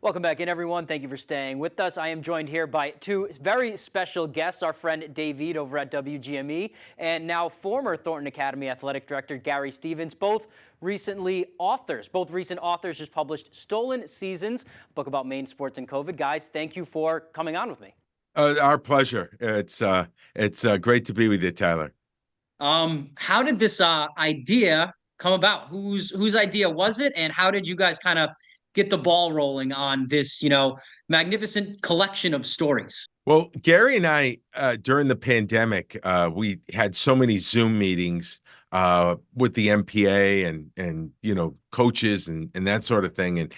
Welcome back in, everyone. Thank you for staying with us. I am joined here by two very special guests, our friend Dave Ead over at WGME, and now former Thornton Academy Athletic Director Gary Stevens, both recent authors just published Stolen Seasons, a book about Maine sports and COVID. Guys, thank you for coming on with me. Our pleasure. It's great to be with you, Tyler. How did this idea come about? Whose idea was it, and how did you guys kind of get the ball rolling on this, magnificent collection of stories? Well, Gary and I, during the pandemic, we had so many Zoom meetings with the MPA and coaches and that sort of thing. And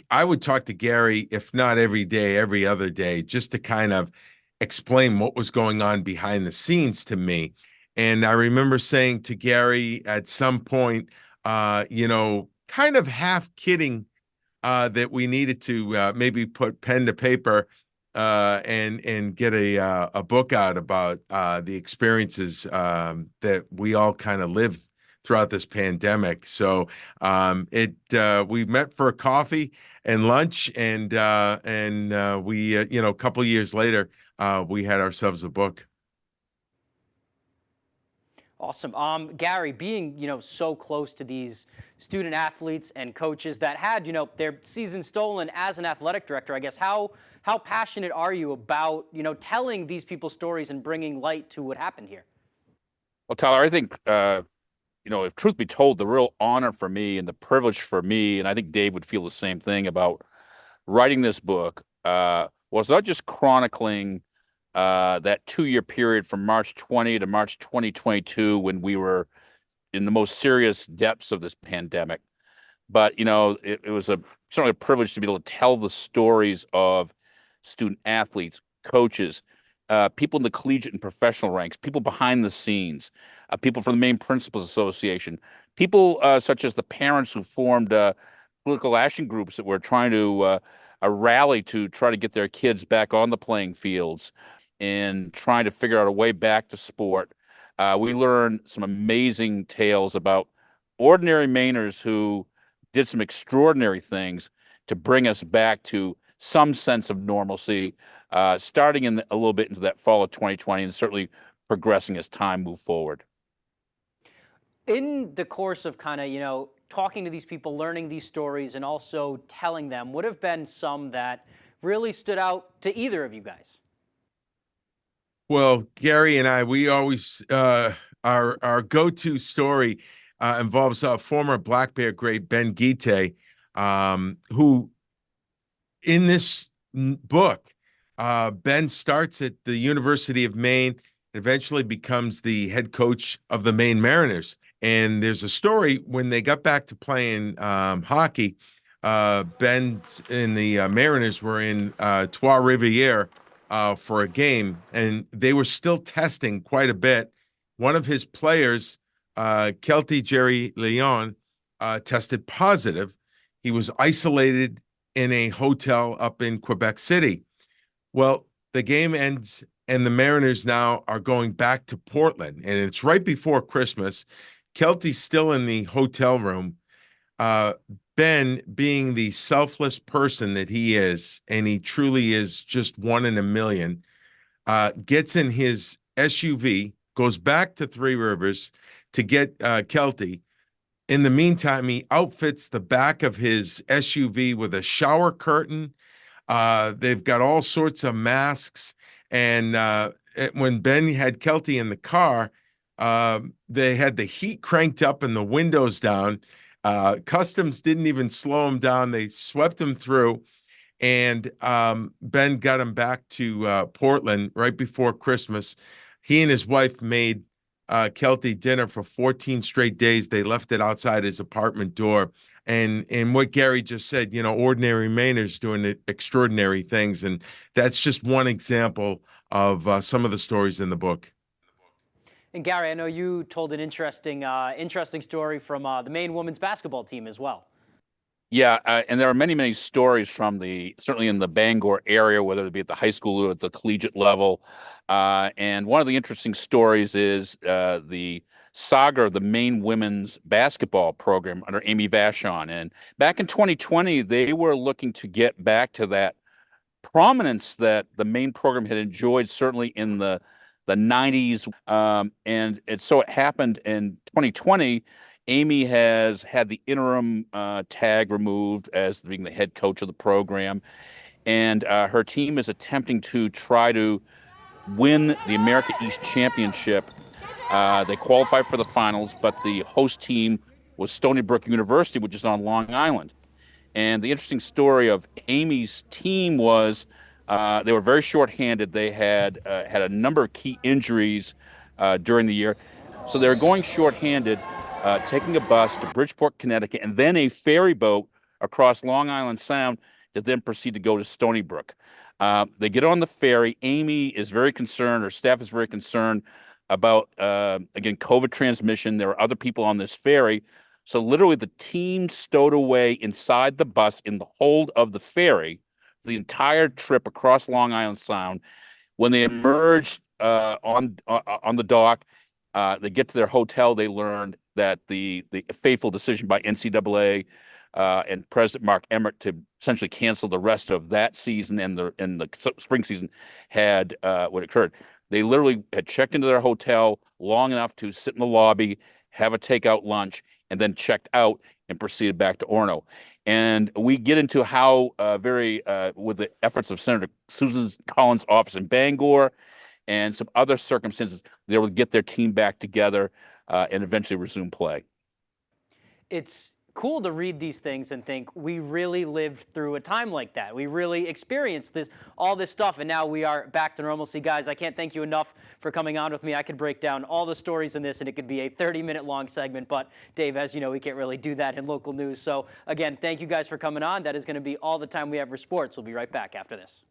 I would talk to Gary, if not every day, every other day, just to kind of explain what was going on behind the scenes to me. And I remember saying to Gary at some point, kind of half kidding, that we needed to maybe put pen to paper and get a book out about the experiences that we all kind of lived throughout this pandemic. So we met for a coffee and lunch, and we a couple of years later we had ourselves a book. Awesome. Gary, being, so close to these student athletes and coaches that had, their season stolen as an athletic director, I guess, how passionate are you about, telling these people's stories and bringing light to what happened here? Well, Tyler, I think, if truth be told, the real honor for me and the privilege for me, and I think Dave would feel the same thing about writing this book, was not just chronicling that 2-year period from March 20 to March 2022 when we were in the most serious depths of this pandemic. But, it was certainly a privilege to be able to tell the stories of student athletes, coaches, people in the collegiate and professional ranks, people behind the scenes, people from the Maine Principals Association, people such as the parents who formed political action groups that were trying to rally to try to get their kids back on the playing fields and trying to figure out a way back to sport. We learned some amazing tales about ordinary Mainers who did some extraordinary things to bring us back to some sense of normalcy, starting in a little bit into that fall of 2020 and certainly progressing as time moved forward. In the course of kind of, talking to these people, learning these stories, and also telling them, what have been some that really stood out to either of you guys? Well, Gary and I, we always our go-to story involves former Black Bear great Ben Guite, who in this book, Ben starts at the University of Maine, eventually becomes the head coach of the Maine Mariners. And there's a story when they got back to playing hockey, Ben and the Mariners were in Trois-Rivières for a game, and they were still testing quite a bit. One of his players, Kelty Jerry Leon, tested positive. He was isolated in a hotel up in Quebec City. Well, the game ends, and the Mariners now are going back to Portland, and it's right before Christmas. Kelty's still in the hotel room. Ben, being the selfless person that he is, and he truly is just one in a million, gets in his SUV, goes back to Three Rivers to get Kelty. In the meantime, he outfits the back of his SUV with a shower curtain. They've got all sorts of masks. And when Ben had Kelty in the car, they had the heat cranked up and the windows down. Customs didn't even slow him down. They swept him through, and Ben got him back to Portland right before Christmas. He and his wife made Kelty dinner for 14 straight days. They left it outside his apartment door. And what Gary just said, ordinary Mainers doing extraordinary things. And that's just one example of some of the stories in the book. And Gary, I know you told an interesting story from the Maine women's basketball team as well. Yeah, and there are many, many stories from certainly in the Bangor area, whether it be at the high school or at the collegiate level. And one of the interesting stories is the saga of the Maine women's basketball program under Amy Vachon. And back in 2020, they were looking to get back to that prominence that the Maine program had enjoyed, certainly in the 90s. And so it happened in 2020. Amy has had the interim tag removed as being the head coach of the program. And her team is attempting to try to win the America East Championship. They qualified for the finals, but the host team was Stony Brook University, which is on Long Island. And the interesting story of Amy's team was they were very shorthanded. They had a number of key injuries during the year. So they were going shorthanded, taking a bus to Bridgeport, Connecticut, and then a ferry boat across Long Island Sound to then proceed to go to Stony Brook. They get on the ferry. Amy is very concerned, her staff is very concerned about, again, COVID transmission. There are other people on this ferry. So literally the team stowed away inside the bus in the hold of the ferry the entire trip across Long Island Sound. When they emerged on the dock, they get to their hotel, they learned that the fateful decision by NCAA and President Mark Emmert to essentially cancel the rest of that season and the spring season had what occurred. They literally had checked into their hotel long enough to sit in the lobby, have a takeout lunch, and then checked out and proceeded back to Orono. And we get into how with the efforts of Senator Susan Collins' office in Bangor and some other circumstances, they would get their team back together and eventually resume play. It's cool to read these things and think we really lived through a time like that. We really experienced all this stuff, and now we are back to normalcy. Guys, I can't thank you enough for coming on with me. I could break down all the stories in this, and it could be a 30-minute long segment, but Dave, as you know, we can't really do that in local news. So again, thank you guys for coming on. That is going to be all the time we have for sports. We'll be right back after this.